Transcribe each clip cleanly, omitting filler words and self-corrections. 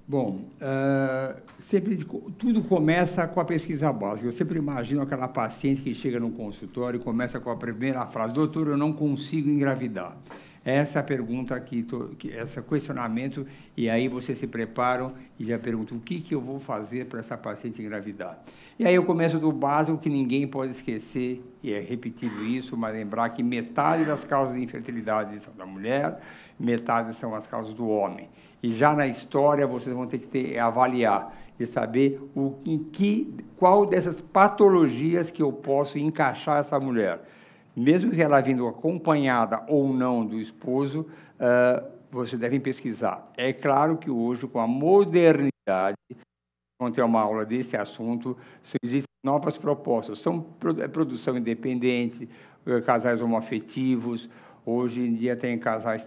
Bom, sempre tudo começa com a pesquisa básica. Eu sempre imagino aquela paciente que chega no consultório e começa com a primeira frase: doutor, eu não consigo engravidar. Essa é a pergunta esse questionamento, e aí vocês se preparam e já perguntam o que eu vou fazer para essa paciente engravidar. E aí eu começo do básico, que ninguém pode esquecer, e é repetido isso, mas lembrar que metade das causas de infertilidade são da mulher, metade são as causas do homem. E já na história vocês vão ter que avaliar e saber qual dessas patologias que eu posso encaixar essa mulher. Mesmo que ela vindo acompanhada ou não do esposo, vocês devem pesquisar. É claro que hoje, com a modernidade, vamos ter uma aula desse assunto, existem novas propostas. São produção independente, casais homoafetivos, hoje em dia tem casal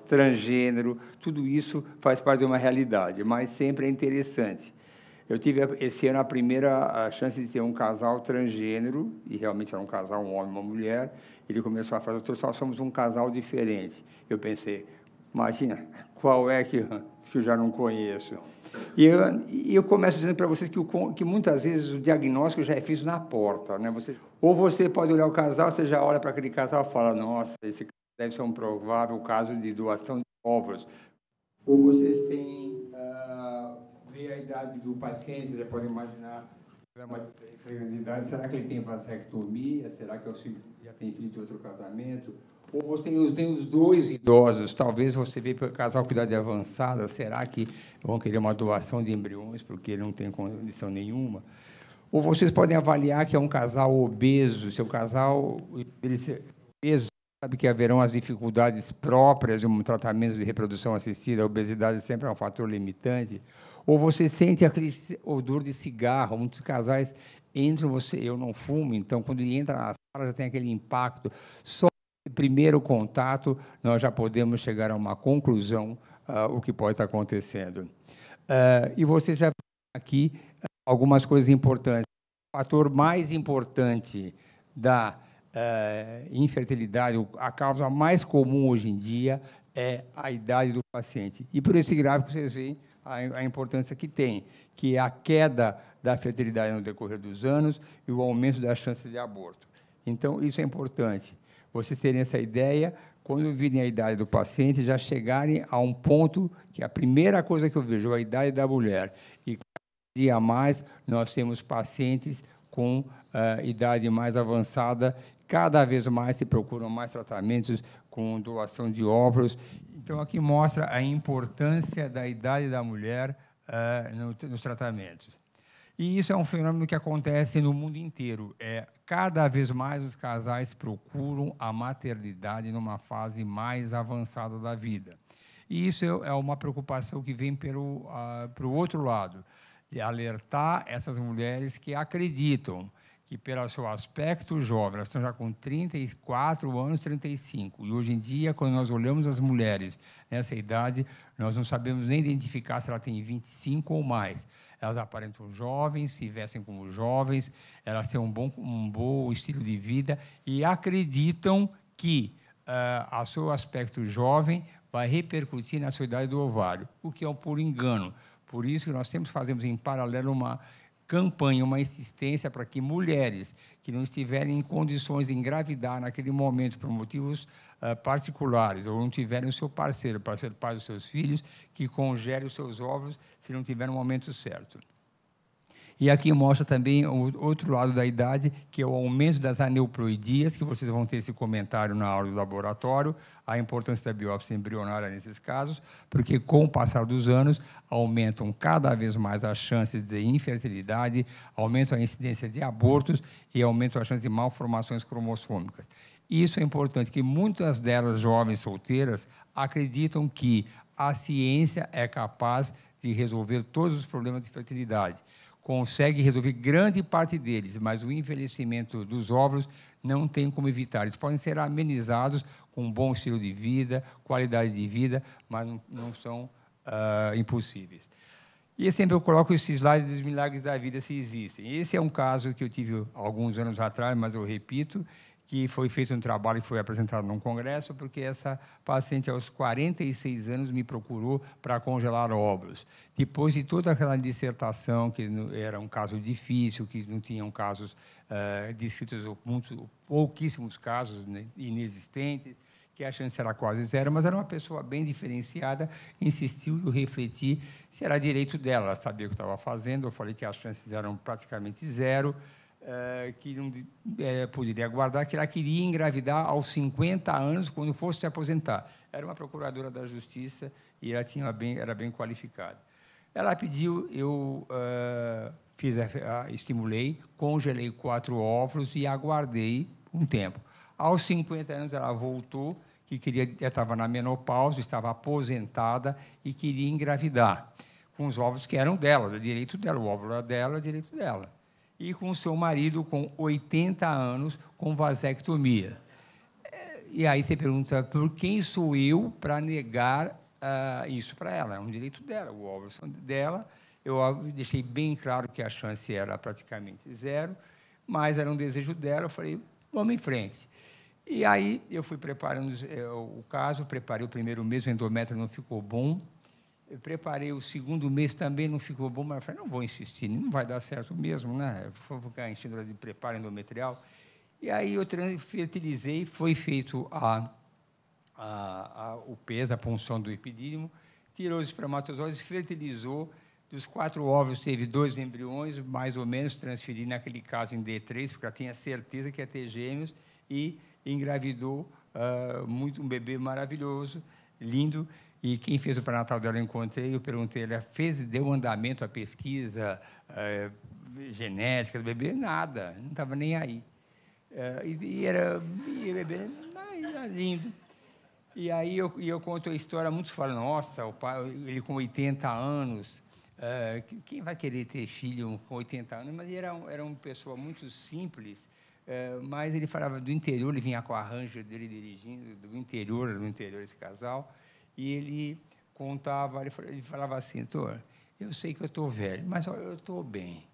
transgênero, tudo isso faz parte de uma realidade, mas sempre é interessante. Eu tive esse ano a primeira chance de ter um casal transgênero, e realmente era um casal, um homem e uma mulher. Ele começou a falar: doutor, só somos um casal diferente. Eu pensei, imagina, qual é que eu já não conheço? E eu começo dizendo para vocês que muitas vezes o diagnóstico já é feito na porta, né? Ou você pode olhar o casal, você já olha para aquele casal e fala: nossa, esse deve ser um provável caso de doação de óvulos. Ou vocês têm ver a idade do paciente, você pode imaginar uma idade, será que ele tem vasectomia? Será que já tem filho de outro casamento? Ou você tem os dois idosos, talvez você veja para o casal com idade avançada, será que vão querer uma doação de embriões porque ele não tem condição nenhuma? Ou vocês podem avaliar que é um casal obeso, se o casal obeso, sabe que haverão as dificuldades próprias de um tratamento de reprodução assistida, a obesidade sempre é um fator limitante. Ou você sente aquele odor de cigarro, muitos casais entram, eu não fumo, então quando ele entra na sala já tem aquele impacto. Só no primeiro contato nós já podemos chegar a uma conclusão, o que pode estar acontecendo. E vocês já viram aqui algumas coisas importantes. O fator mais importante da infertilidade, a causa mais comum hoje em dia é a idade do paciente. E por esse gráfico vocês veem a importância que tem, que é a queda da fertilidade no decorrer dos anos e o aumento das chances de aborto. Então, isso é importante. Vocês terem essa ideia, quando virem a idade do paciente, já chegarem a um ponto que a primeira coisa que eu vejo é a idade da mulher. E cada dia mais nós temos pacientes com idade mais avançada, cada vez mais se procuram mais tratamentos com doação de óvulos. Então, aqui mostra a importância da idade da mulher nos tratamentos. E isso é um fenômeno que acontece no mundo inteiro. Cada vez mais os casais procuram a maternidade numa fase mais avançada da vida. E isso é uma preocupação que vem para o outro lado, de alertar essas mulheres que acreditam que, pelo seu aspecto jovem, elas estão já com 34 anos, 35. E, hoje em dia, quando nós olhamos as mulheres nessa idade, nós não sabemos nem identificar se ela tem 25 ou mais. Elas aparentam jovens, se vestem como jovens, elas têm um bom estilo de vida e acreditam que o seu aspecto jovem vai repercutir na sua idade do ovário, o que é um puro engano. Por isso que nós sempre fazemos, em paralelo, uma campanha, uma insistência para que mulheres que não estiverem em condições de engravidar naquele momento por motivos particulares, ou não tiverem o seu parceiro para ser pai dos seus filhos, que congele os seus óvulos se não tiver no momento certo. E aqui mostra também o outro lado da idade, que é o aumento das aneuploidias, que vocês vão ter esse comentário na aula do laboratório, a importância da biópsia embrionária nesses casos, porque, com o passar dos anos, aumentam cada vez mais as chances de infertilidade, aumentam a incidência de abortos e aumentam as chances de malformações cromossômicas. Isso é importante, que muitas delas, jovens solteiras, acreditam que a ciência é capaz de resolver todos os problemas de fertilidade. Consegue resolver grande parte deles, mas o envelhecimento dos óvulos não tem como evitar. Eles podem ser amenizados com um bom estilo de vida, qualidade de vida, mas não são impossíveis. E sempre eu coloco esse slide dos milagres da vida, se existem. Esse é um caso que eu tive alguns anos atrás, mas eu repito, que foi feito um trabalho que foi apresentado num congresso, porque essa paciente, aos 46 anos, me procurou para congelar óvulos. Depois de toda aquela dissertação, que era um caso difícil, que não tinham casos descritos, pouquíssimos casos, né, inexistentes, que a chance era quase zero, mas era uma pessoa bem diferenciada, insistiu e eu refleti se era direito dela, ela sabia o que estava fazendo, eu falei que as chances eram praticamente zero, que não poderia aguardar, que ela queria engravidar aos 50 anos, quando fosse se aposentar. Era uma procuradora da Justiça e ela era bem qualificada. Ela pediu, eu estimulei, congelei 4 óvulos e aguardei um tempo. Aos 50 anos, ela voltou, que já estava na menopausa, estava aposentada e queria engravidar, com os óvulos que eram dela, do direito dela, o óvulo era dela, direito dela. E com o seu marido, com 80 anos, com vasectomia. E aí você pergunta, por quem sou eu para negar isso para ela? É um direito dela, o óvulo é dela. Eu deixei bem claro que a chance era praticamente zero, mas era um desejo dela. Eu falei, vamos em frente. E aí eu fui preparando o caso, preparei o primeiro mês, o endométrio não ficou bom. Eu preparei o segundo mês, também não ficou bom, mas eu falei, não vou insistir, não vai dar certo mesmo, né? Vou ficar enchendo de preparo endometrial. E aí eu fertilizei, foi feito o peso, a punção do epidídimo, tirou os espermatozoides, fertilizou. Dos 4 óvulos, teve 2 embriões, mais ou menos, transferi naquele caso em D3, porque ela tinha certeza que ia ter gêmeos, e engravidou um bebê maravilhoso, lindo. E quem fez o pré-natal dela eu encontrei, eu perguntei, ela deu andamento à pesquisa genética do bebê? Nada, não estava nem aí. E o bebê era lindo. E aí eu conto a história, muitos falam, nossa, o pai, ele com 80 anos, quem vai querer ter filho com 80 anos? Mas ele era uma pessoa muito simples, mas ele falava do interior, ele vinha com a Ranger dele dirigindo, do interior esse casal, e ele contava, ele falava assim, doutor, eu sei que eu estou velho, mas eu estou bem.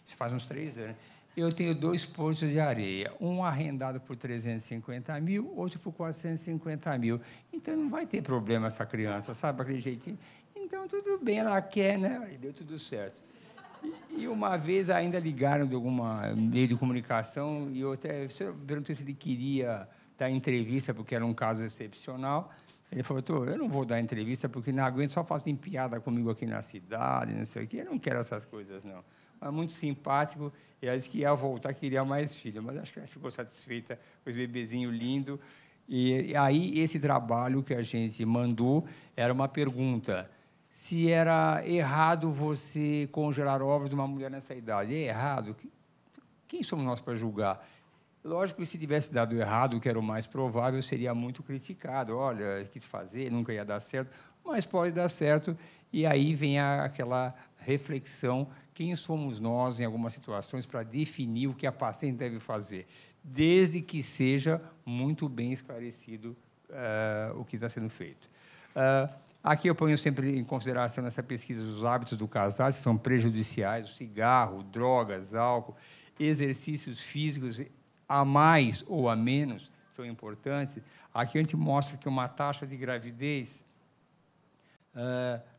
Isso faz uns 3 anos. Eu tenho 2 poços de areia, um arrendado por 350 mil, outro por 450 mil. Então, não vai ter problema essa criança, sabe, aquele jeitinho. Então, tudo bem, ela quer, né? E deu tudo certo. E uma vez ainda ligaram de alguma meio de comunicação, e eu até perguntei se ele queria dar entrevista, porque era um caso excepcional. Ele falou, doutor, eu não vou dar entrevista, porque não aguento, só fazem piada comigo aqui na cidade, não sei o quê. Eu não quero essas coisas, não. Mas muito simpático, e ela disse que ia voltar, queria mais filho, mas acho que ela ficou satisfeita com esse bebezinho lindo. E aí, esse trabalho que a gente mandou era uma pergunta, se era errado você congelar óvulos de uma mulher nessa idade. É errado? Quem somos nós para julgar? Lógico que, se tivesse dado errado, o que era o mais provável, seria muito criticado. Olha, quis fazer, nunca ia dar certo, mas pode dar certo. E aí vem aquela reflexão, quem somos nós, em algumas situações, para definir o que a paciente deve fazer, desde que seja muito bem esclarecido o que está sendo feito. Aqui eu ponho sempre em consideração, nessa pesquisa, os hábitos do casal, que são prejudiciais, o cigarro, drogas, álcool, exercícios físicos, a mais ou a menos, são importantes. Aqui a gente mostra que uma taxa de gravidez,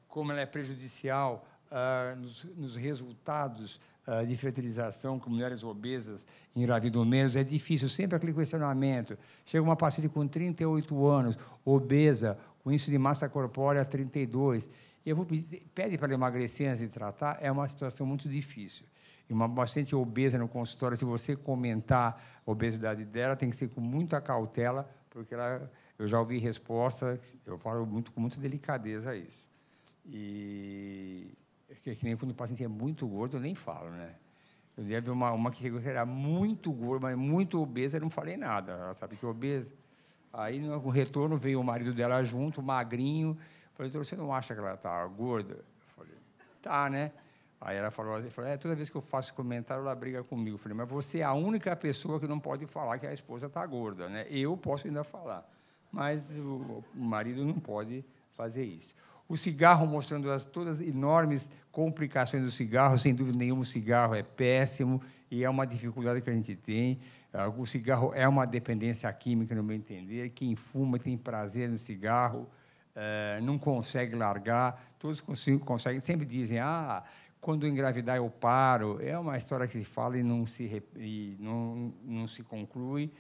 como ela é prejudicial nos resultados de fertilização, com mulheres obesas engravidam menos, é difícil, sempre aquele questionamento. Chega uma paciente com 38 anos, obesa, com índice de massa corpórea 32, eu vou pede para ela emagrecer antes de tratar, é uma situação muito difícil. E uma paciente obesa no consultório, se você comentar a obesidade dela, tem que ser com muita cautela, porque eu já ouvi resposta, eu falo com muita delicadeza isso. E que nem quando o paciente é muito gordo, eu nem falo, né? Eu lembro uma que era muito gorda, mas muito obesa, eu não falei nada, ela sabe que é obesa. Aí, no retorno, veio o marido dela junto, magrinho. Falei, doutor, você não acha que ela está gorda? Eu falei, tá, né? Aí ela falou, toda vez que eu faço comentário, ela briga comigo. Eu falei, mas você é a única pessoa que não pode falar que a esposa está gorda, né? Eu posso ainda falar, mas o marido não pode fazer isso. O cigarro, mostrando todas as enormes complicações do cigarro, sem dúvida nenhuma, o cigarro é péssimo e é uma dificuldade que a gente tem. O cigarro é uma dependência química, no meu entender. Quem fuma tem prazer no cigarro, não consegue largar. Todos conseguem, sempre dizem, quando engravidar eu paro. É uma história que se fala e não se conclui,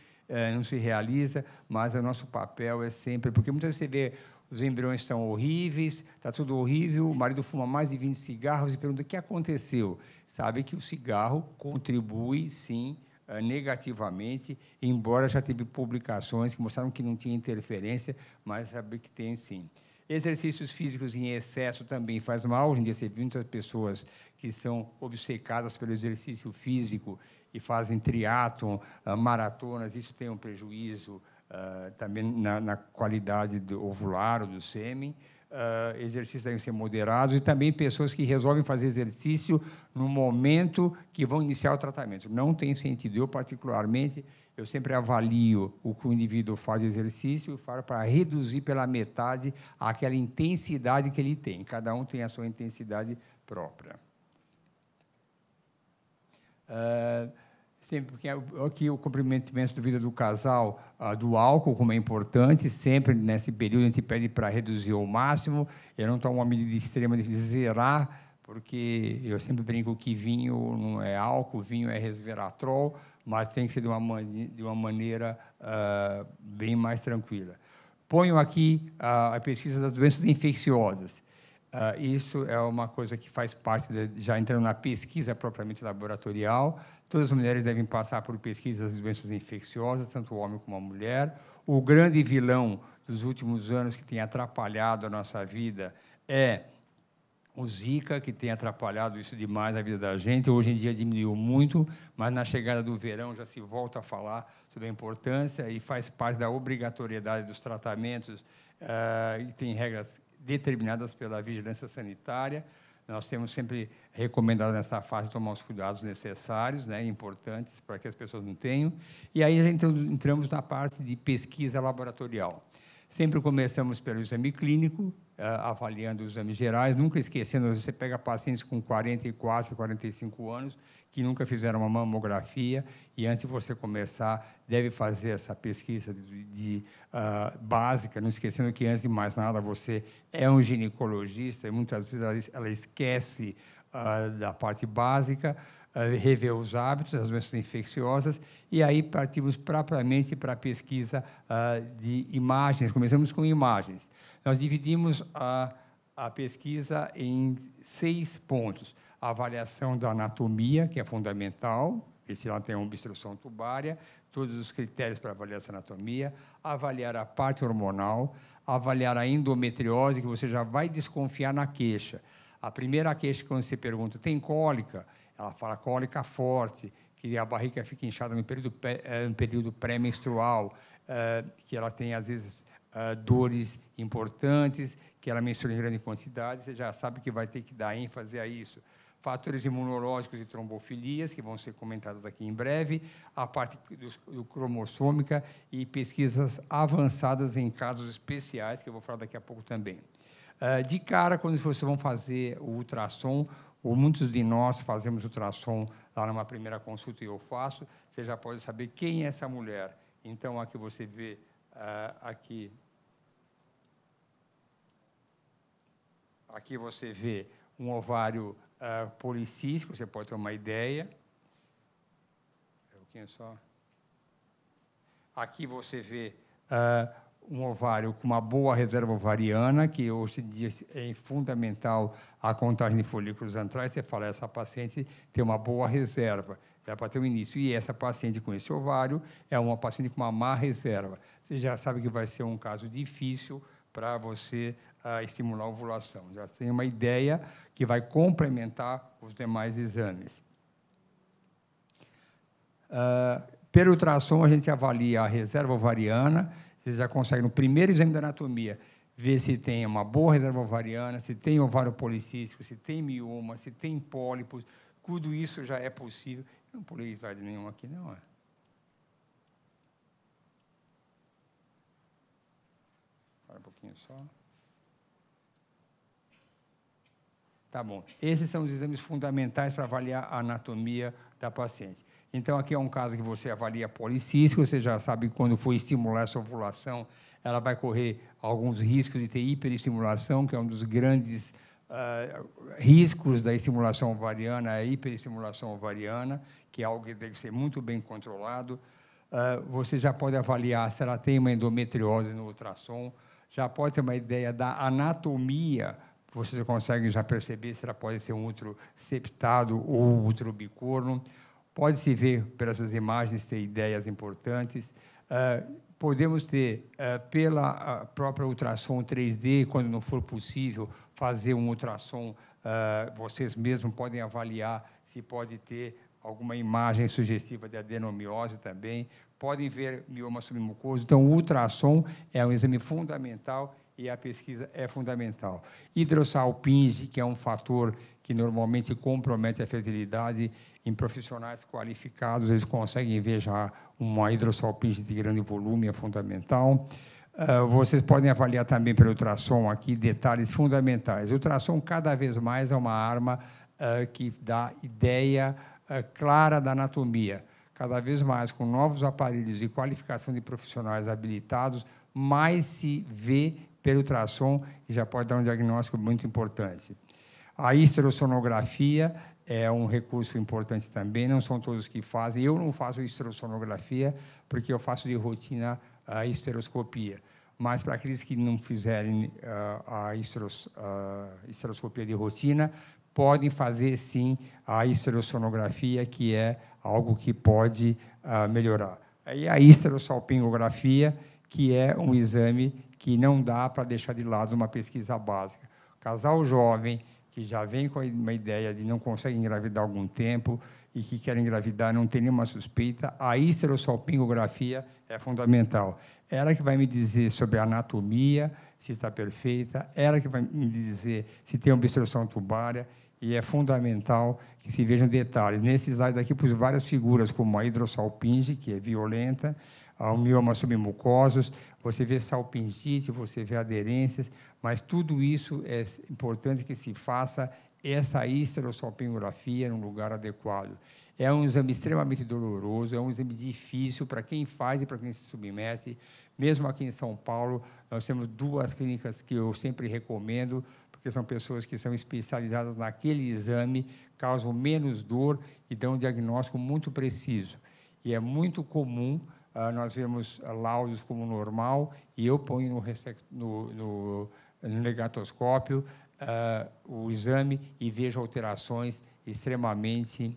não se realiza, mas o nosso papel é sempre... Porque muitas vezes você vê os embriões estão horríveis, está tudo horrível, o marido fuma mais de 20 cigarros e pergunta o que aconteceu. Sabe que o cigarro contribui, sim, negativamente, embora já teve publicações que mostraram que não tinha interferência, mas sabe que tem, sim. Exercícios físicos em excesso também faz mal. Hoje em dia, você vê muitas pessoas que são obcecadas pelo exercício físico e fazem triatlon, maratonas. Isso tem um prejuízo também na qualidade do ovular ou do sêmen. Exercícios devem ser moderados, e também pessoas que resolvem fazer exercício no momento que vão iniciar o tratamento. Não tem sentido. Eu, particularmente, eu sempre avalio o que o indivíduo faz de exercício para reduzir pela metade aquela intensidade que ele tem. Cada um tem a sua intensidade própria. Sempre porque aqui o comprometimento da vida do casal, do álcool, como é importante, sempre nesse período a gente pede para reduzir ao máximo. Eu não tomo uma medida extrema de zerar, porque eu sempre brinco que vinho não é álcool, vinho é resveratrol, mas tem que ser de uma maneira bem mais tranquila. Ponho aqui a pesquisa das doenças infecciosas. Isso é uma coisa que faz parte, já entrando na pesquisa propriamente laboratorial. Todas as mulheres devem passar por pesquisas de doenças infecciosas, tanto o homem como a mulher. O grande vilão dos últimos anos que tem atrapalhado a nossa vida é o Zika, que tem atrapalhado isso demais a vida da gente. Hoje em dia diminuiu muito, mas na chegada do verão já se volta a falar sobre a importância e faz parte da obrigatoriedade dos tratamentos, e tem regras determinadas pela vigilância sanitária. Nós temos sempre recomendado nessa fase tomar os cuidados necessários, importantes, para que as pessoas não tenham. E aí a gente entramos na parte de pesquisa laboratorial. Sempre começamos pelo exame clínico, avaliando os exames gerais, nunca esquecendo, você pega pacientes com 44, 45 anos, que nunca fizeram uma mamografia, e antes de você começar, deve fazer essa pesquisa básica, não esquecendo que, antes de mais nada, você é um ginecologista, e muitas vezes ela esquece da parte básica, rever os hábitos, as doenças infecciosas, e aí partimos propriamente para a pesquisa de imagens. Começamos com imagens. Nós dividimos a pesquisa em 6 pontos. A avaliação da anatomia, que é fundamental, se ela tem uma obstrução tubária, todos os critérios para avaliar essa anatomia, avaliar a parte hormonal, avaliar a endometriose, que você já vai desconfiar na queixa. A primeira queixa, quando você pergunta, tem cólica? Ela fala cólica forte, que a barriga fica inchada no período pré-menstrual, que ela tem, às vezes, dores importantes, que ela menstrua em grande quantidade, você já sabe que vai ter que dar ênfase a isso. Fatores imunológicos e trombofilias, que vão ser comentados aqui em breve, a parte do cromossômica e pesquisas avançadas em casos especiais, que eu vou falar daqui a pouco também. De cara, quando vocês vão fazer o ultrassom, ou muitos de nós fazemos ultrassom lá numa primeira consulta, e eu faço, você já pode saber quem é essa mulher. Então, aqui você vê, aqui você vê um ovário policístico, você pode ter uma ideia. Um pouquinho só. Aqui você vê um ovário com uma boa reserva ovariana, que hoje em dia é fundamental a contagem de folículos antrais. Você fala, essa paciente tem uma boa reserva, dá para ter um início. E essa paciente com esse ovário é uma paciente com uma má reserva. Você já sabe que vai ser um caso difícil para você estimular a ovulação. Já tem uma ideia que vai complementar os demais exames. Pelo ultrassom, a gente avalia a reserva ovariana. Você já consegue, no primeiro exame da anatomia, ver se tem uma boa reserva ovariana, se tem ovário policístico, se tem mioma, se tem pólipos. Tudo isso já é possível. Eu não pulei slide nenhum aqui, não é? Para um pouquinho só. Tá bom. Esses são os exames fundamentais para avaliar a anatomia da paciente. Então, aqui é um caso que você avalia policístico, você já sabe que quando for estimular essa ovulação, ela vai correr alguns riscos de ter hiperestimulação, que é um dos grandes riscos da estimulação ovariana, a hiperestimulação ovariana, que é algo que deve ser muito bem controlado. Você já pode avaliar se ela tem uma endometriose no ultrassom, já pode ter uma ideia da anatomia, você consegue já perceber se ela pode ser um útero septado ou útero bicorno. Pode-se ver, pelas imagens, ter ideias importantes. Podemos ter, pela própria ultrassom 3D, quando não for possível, fazer um ultrassom, vocês mesmos podem avaliar se pode ter alguma imagem sugestiva de adenomiose também. Podem ver mioma submucoso. Então, o ultrassom é um exame fundamental e a pesquisa é fundamental. Hidrossalpinge, que é um fator que normalmente compromete a fertilidade em profissionais qualificados, eles conseguem ver já uma hidrossalpinge de grande volume, é fundamental. Vocês podem avaliar também pelo ultrassom aqui detalhes fundamentais. O ultrassom, cada vez mais, é uma arma que dá ideia clara da anatomia. Cada vez mais, com novos aparelhos e qualificação de profissionais habilitados, mais se vê pelo ultrassom e já pode dar um diagnóstico muito importante. A histerossonografia é um recurso importante também, não são todos que fazem. Eu não faço histerossonografia porque eu faço de rotina a histeroscopia. Mas, para aqueles que não fizerem a histeroscopia de rotina, podem fazer, sim, a histerossonografia, que é algo que pode melhorar. Aí a histerossalpingografia, que é um exame que não dá para deixar de lado uma pesquisa básica. Casal jovem, que já vem com uma ideia de não consegue engravidar há algum tempo e que quer engravidar, não tem nenhuma suspeita, a histerossalpingografia é fundamental. Ela que vai me dizer sobre a anatomia, se está perfeita, ela que vai me dizer se tem obstrução tubária, e é fundamental que se vejam detalhes. Nesse slide aqui, pus várias figuras, como a hidrossalpinge, que é violenta, o mioma submucosos, você vê salpingite, você vê aderências, mas tudo isso é importante que se faça essa histerossalpingografia num lugar adequado. É um exame extremamente doloroso, é um exame difícil para quem faz e para quem se submete. Mesmo aqui em São Paulo, nós temos 2 clínicas que eu sempre recomendo, porque são pessoas que são especializadas naquele exame, causam menos dor e dão um diagnóstico muito preciso. E é muito comum nós vemos laudos como normal, e eu ponho no negatoscópio o exame e vejo alterações extremamente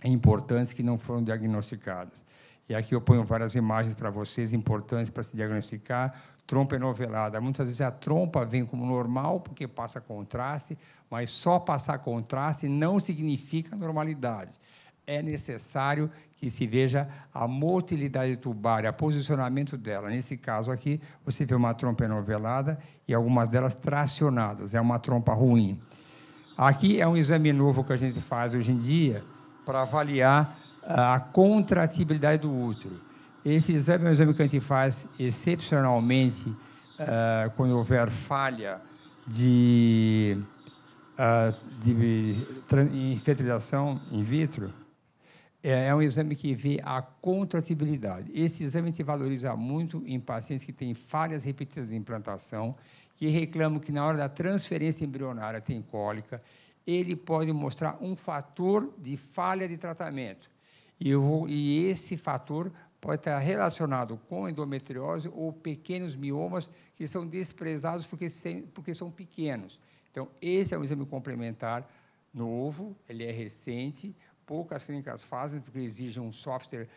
importantes que não foram diagnosticadas. E aqui eu ponho várias imagens para vocês, importantes para se diagnosticar. Trompa enovelada. Muitas vezes a trompa vem como normal, porque passa contraste, mas só passar contraste não significa normalidade. É necessário que se veja a motilidade tubária, o posicionamento dela. Nesse caso aqui, você vê uma trompa enovelada e algumas delas tracionadas. É uma trompa ruim. Aqui é um exame novo que a gente faz hoje em dia para avaliar a contratibilidade do útero. Esse exame é um exame que a gente faz excepcionalmente quando houver falha de fertilização in vitro. É um exame que vê a contratibilidade. Esse exame se valoriza muito em pacientes que têm falhas repetidas de implantação, que reclamam que na hora da transferência embrionária tem cólica. Ele pode mostrar um fator de falha de tratamento. E esse fator pode estar relacionado com endometriose ou pequenos miomas que são desprezados porque são pequenos. Então, esse é um exame complementar novo, ele é recente, poucas clínicas fazem porque exigem um software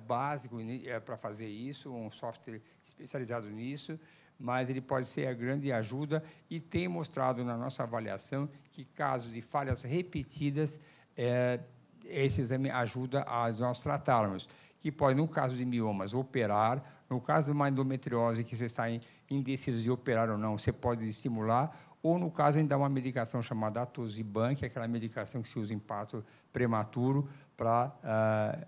básico para fazer isso, um software especializado nisso, mas ele pode ser a grande ajuda e tem mostrado na nossa avaliação que casos de falhas repetidas, esse exame ajuda a nós tratarmos, que pode, no caso de miomas, operar, no caso de uma endometriose que você está indeciso de operar ou não, você pode estimular, ou, no caso, ainda uma medicação chamada atosiban, que é aquela medicação que se usa em parto prematuro para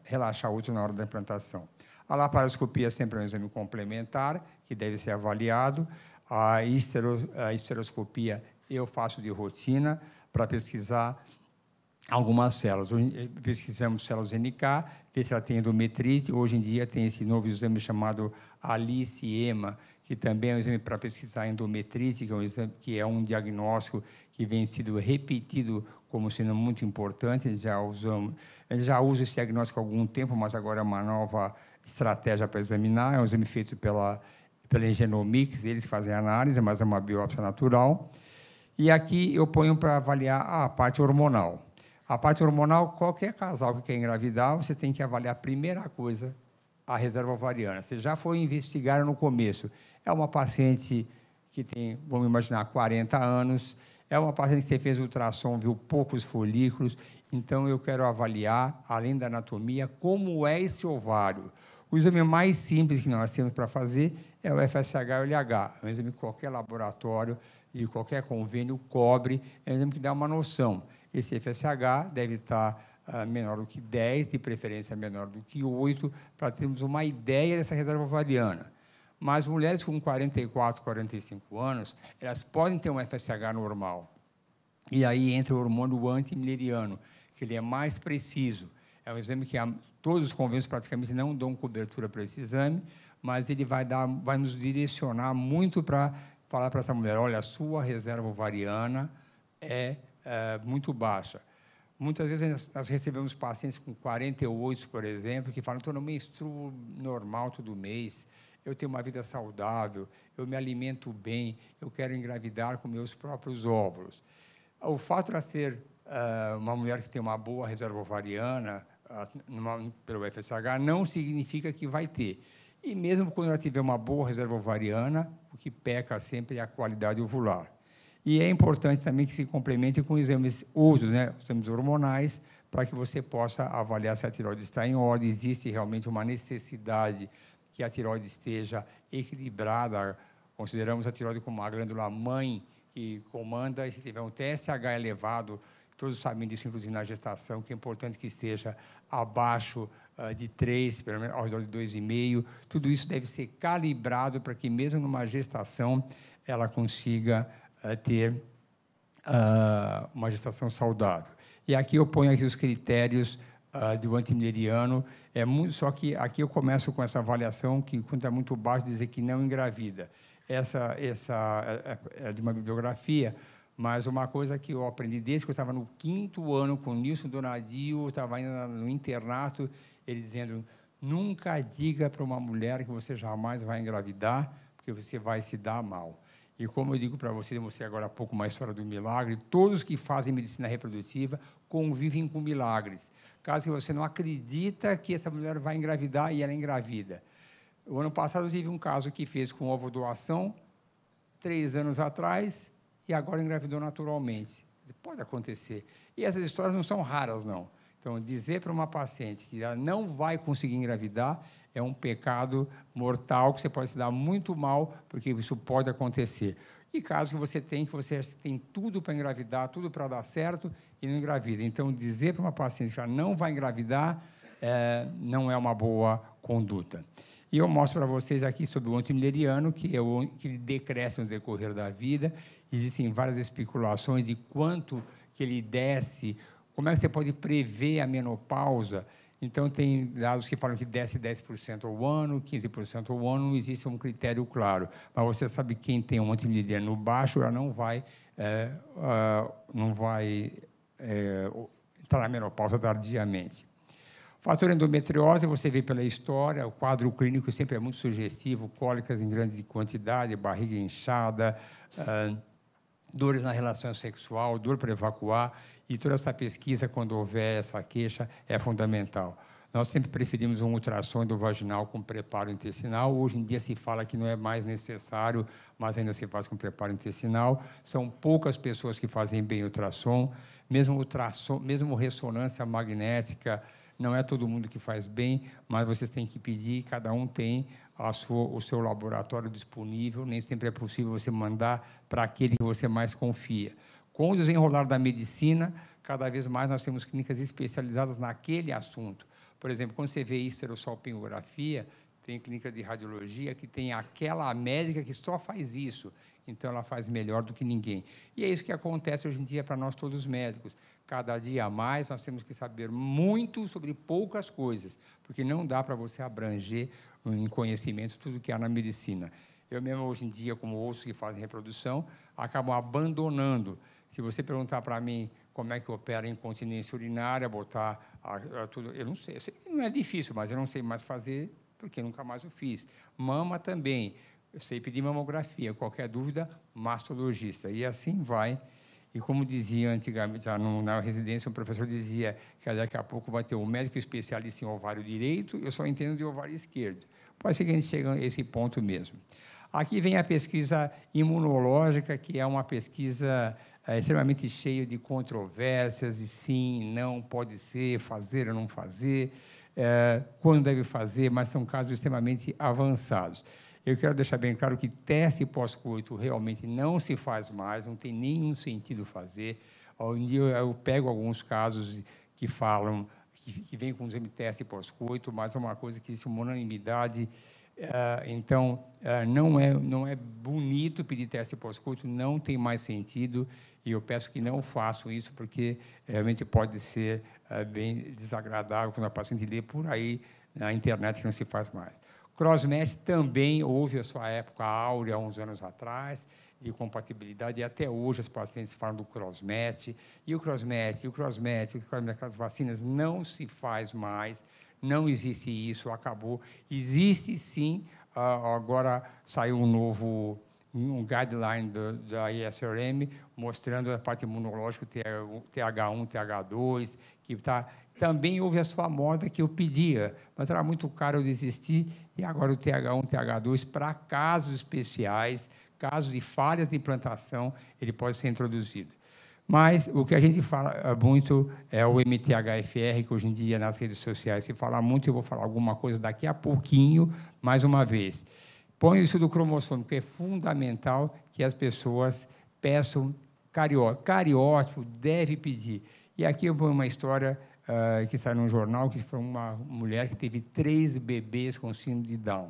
relaxar o útero na hora da implantação. A laparoscopia sempre é um exame complementar, que deve ser avaliado. A histeroscopia eu faço de rotina para pesquisar algumas células. Pesquisamos células NK, ver se ela tem endometrite. Hoje em dia tem esse novo exame chamado ALICE-EMA, que também é um exame para pesquisar endometrite, que é um exame, que é um diagnóstico que vem sido repetido como sendo muito importante. A gente já usa esse diagnóstico há algum tempo, mas agora é uma nova estratégia para examinar. É um exame feito pela Genomics, eles fazem a análise, mas é uma biópsia natural. E aqui eu ponho para avaliar a parte hormonal. A parte hormonal, qualquer casal que quer engravidar, você tem que avaliar, a primeira coisa, a reserva ovariana. Você já foi investigar no começo. É uma paciente que tem, vamos imaginar, 40 anos, é uma paciente que você fez ultrassom, viu poucos folículos, então eu quero avaliar, além da anatomia, como é esse ovário. O exame mais simples que nós temos para fazer é o FSH e o LH. É um exame que qualquer laboratório e qualquer convênio cobre, é um exame que dá uma noção. Esse FSH deve estar menor do que 10, de preferência menor do que 8, para termos uma ideia dessa reserva ovariana. Mas mulheres com 44, 45 anos, elas podem ter um FSH normal. E aí entra o hormônio antimileriano, que ele é mais preciso. É um exame que todos os convênios praticamente não dão cobertura para esse exame, mas ele vai nos direcionar muito para falar para essa mulher, olha, a sua reserva ovariana é muito baixa. Muitas vezes nós recebemos pacientes com 48, por exemplo, que falam, estou no menstruo normal todo mês, eu tenho uma vida saudável, eu me alimento bem, eu quero engravidar com meus próprios óvulos. O fato de ser uma mulher que tem uma boa reserva ovariana, pelo FSH, não significa que vai ter. E mesmo quando ela tiver uma boa reserva ovariana, o que peca sempre é a qualidade ovular. E é importante também que se complemente com exames outros, né, exames hormonais, para que você possa avaliar se a tireoide está em ordem, existe realmente uma necessidade que a tireoide esteja equilibrada. Consideramos a tireoide como uma glândula mãe que comanda, e se tiver um TSH elevado, todos sabem disso, inclusive na gestação, que é importante que esteja abaixo de 3, pelo menos ao redor de 2,5. Tudo isso deve ser calibrado para que, mesmo numa gestação, ela consiga ter uma gestação saudável. E aqui eu ponho aqui os critérios do antimileriano, só que aqui eu começo com essa avaliação que, quando é muito baixo, dizer que não engravida. Essa é de uma bibliografia, mas uma coisa que eu aprendi desde que eu estava no 5º ano com o Nilson Donadio, estava indo no internato, ele dizendo, nunca diga para uma mulher que você jamais vai engravidar, porque você vai se dar mal. E como eu digo para vocês, eu mostrei agora há pouco uma história do milagre, todos que fazem medicina reprodutiva convivem com milagres. Caso que você não acredita que essa mulher vai engravidar e ela engravida. O ano passado eu tive um caso que fez com ovo doação, 3 anos atrás, e agora engravidou naturalmente. Pode acontecer. E essas histórias não são raras, não. Então, dizer para uma paciente que ela não vai conseguir engravidar é um pecado mortal, que você pode se dar muito mal, porque isso pode acontecer. E caso que você tem tudo para engravidar, tudo para dar certo, e não engravida. Então, dizer para uma paciente que ela não vai engravidar não é uma boa conduta. E eu mostro para vocês aqui sobre o antimileriano, que ele decresce no decorrer da vida. Existem várias especulações de quanto que ele desce, como é que você pode prever a menopausa. Então, tem dados que falam que desce 10% ao ano, 15% ao ano, não existe um critério claro. Mas você sabe que quem tem um antimileriano baixo, ela não vai entrar na menopausa tardiamente. O fator endometriose, você vê pela história, o quadro clínico sempre é muito sugestivo, cólicas em grande quantidade, barriga inchada, dores na relação sexual, dor para evacuar, e toda essa pesquisa, quando houver essa queixa, é fundamental. Nós sempre preferimos um ultrassom endovaginal com preparo intestinal. Hoje em dia se fala que não é mais necessário, mas ainda se faz com preparo intestinal. São poucas pessoas que fazem bem ultrassom. Mesmo ressonância magnética, não é todo mundo que faz bem, mas vocês têm que pedir, cada um tem o seu laboratório disponível, nem sempre é possível você mandar para aquele que você mais confia. Com o desenrolar da medicina, cada vez mais nós temos clínicas especializadas naquele assunto. Por exemplo, quando você vê histerosalpingografia, tem clínica de radiologia que tem aquela médica que só faz isso, então ela faz melhor do que ninguém. E é isso que acontece hoje em dia para nós todos os médicos. Cada dia mais nós temos que saber muito sobre poucas coisas, porque não dá para você abranger em conhecimento tudo que há na medicina. Eu mesmo, hoje em dia, como ouço que fazem reprodução, acabo abandonando. Se você perguntar para mim como é que opera a incontinência urinária, botar tudo, eu não sei. Eu sei que não é difícil, mas eu não sei mais fazer, porque nunca mais o fiz. Mama também. Eu sei pedir mamografia. Qualquer dúvida, mastologista. E assim vai. E como dizia antigamente, já na residência, o professor dizia que daqui a pouco vai ter um médico especialista em ovário direito, eu só entendo de ovário esquerdo. Pode ser que a gente chegue a esse ponto mesmo. Aqui vem a pesquisa imunológica, que é uma pesquisa extremamente cheia de controvérsias, e sim, não, pode ser, fazer ou não fazer, quando deve fazer, mas são casos extremamente avançados. Eu quero deixar bem claro que teste pós-coito realmente não se faz mais, não tem nenhum sentido fazer. Um dia eu pego alguns casos que falam, que vêm com exame de teste pós-coito, mas é uma coisa que existe uma unanimidade. Então, não é bonito pedir teste pós-coito, não tem mais sentido, e eu peço que não façam isso, porque realmente pode ser bem desagradável quando a paciente lê por aí na internet que não se faz mais. CrossMatch também houve a sua época áurea, há uns anos atrás, de compatibilidade, e até hoje os pacientes falam do CrossMatch, e o CrossMatch, aquelas vacinas não se faz mais, não existe isso, acabou. Existe, sim, agora saiu um guideline da ISRM, mostrando a parte imunológica, TH1, TH2, que também houve a sua moda que eu pedia, mas era muito caro, eu desisti, e agora o TH1, TH2, para casos especiais, casos de falhas de implantação, ele pode ser introduzido. Mas o que a gente fala muito é o MTHFR, que hoje em dia nas redes sociais se fala muito, eu vou falar alguma coisa daqui a pouquinho, mais uma vez. Põe isso do cromossomo, que é fundamental que as pessoas peçam cariótipo. Cariótipo deve pedir. E aqui eu ponho uma história que saiu num jornal, que foi uma mulher que teve 3 bebês com síndrome de Down.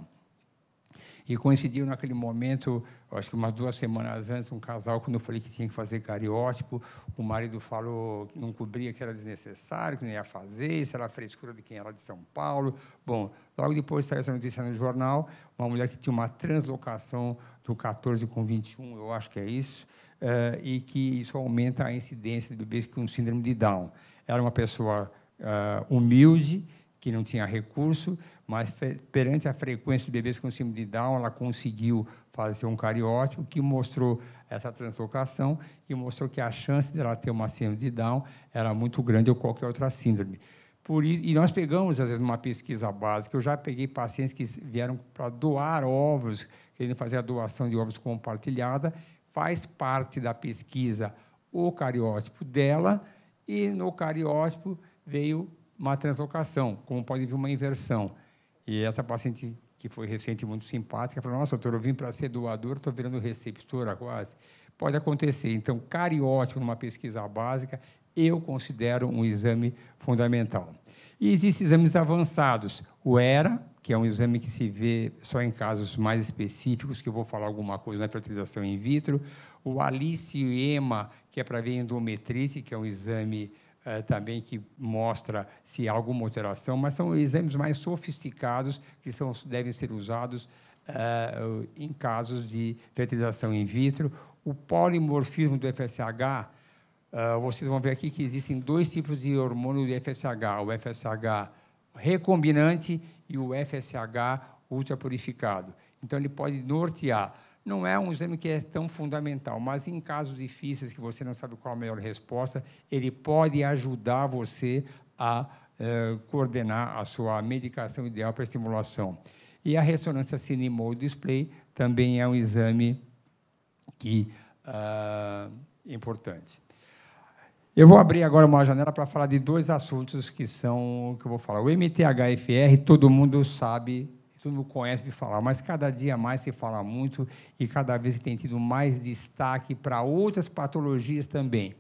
E coincidiu naquele momento, acho que umas 2 semanas antes, um casal, quando eu falei que tinha que fazer cariótipo, o marido falou que não cobria, que era desnecessário, que não ia fazer, isso era a frescura de quem era de São Paulo. Bom, logo depois saiu essa notícia no jornal, uma mulher que tinha uma translocação do 14 com 21, eu acho que é isso, e que isso aumenta a incidência de bebês com síndrome de Down. Era uma pessoa humilde, que não tinha recurso, mas perante a frequência de bebês com síndrome de Down, ela conseguiu fazer um cariótipo que mostrou essa translocação e mostrou que a chance de ela ter uma síndrome de Down era muito grande ou qualquer outra síndrome. Por isso, e nós pegamos, às vezes, numa pesquisa básica, eu já peguei pacientes que vieram para doar ovos, querendo fazer a doação de ovos compartilhada, faz parte da pesquisa o cariótipo dela, e no cariótipo veio uma translocação, como pode vir uma inversão. E essa paciente, que foi recente, muito simpática, falou, nossa, doutor, eu vim para ser doador, estou virando receptora quase. Pode acontecer. Então, cariótipo, numa pesquisa básica, eu considero um exame fundamental. E existem exames avançados. O ERA, que é um exame que se vê só em casos mais específicos, que eu vou falar alguma coisa na fertilização in vitro. O ALICE-EMA, que é para ver endometrite, que é um exame também que mostra se há alguma alteração, mas são exames mais sofisticados que devem ser usados em casos de fertilização in vitro. O polimorfismo do FSH, vocês vão ver aqui que existem 2 tipos de hormônio do FSH, o FSH recombinante e o FSH ultrapurificado. Então, ele pode nortear. Não é um exame que é tão fundamental, mas em casos difíceis que você não sabe qual a melhor resposta, ele pode ajudar você a coordenar a sua medicação ideal para estimulação. E a ressonância Cinemode Display também é um exame que é importante. Eu vou abrir agora uma janela para falar de 2 assuntos que eu vou falar. O MTHFR, todo mundo sabe, todo mundo conhece de falar, mas cada dia mais se fala muito e cada vez tem tido mais destaque para outras patologias também.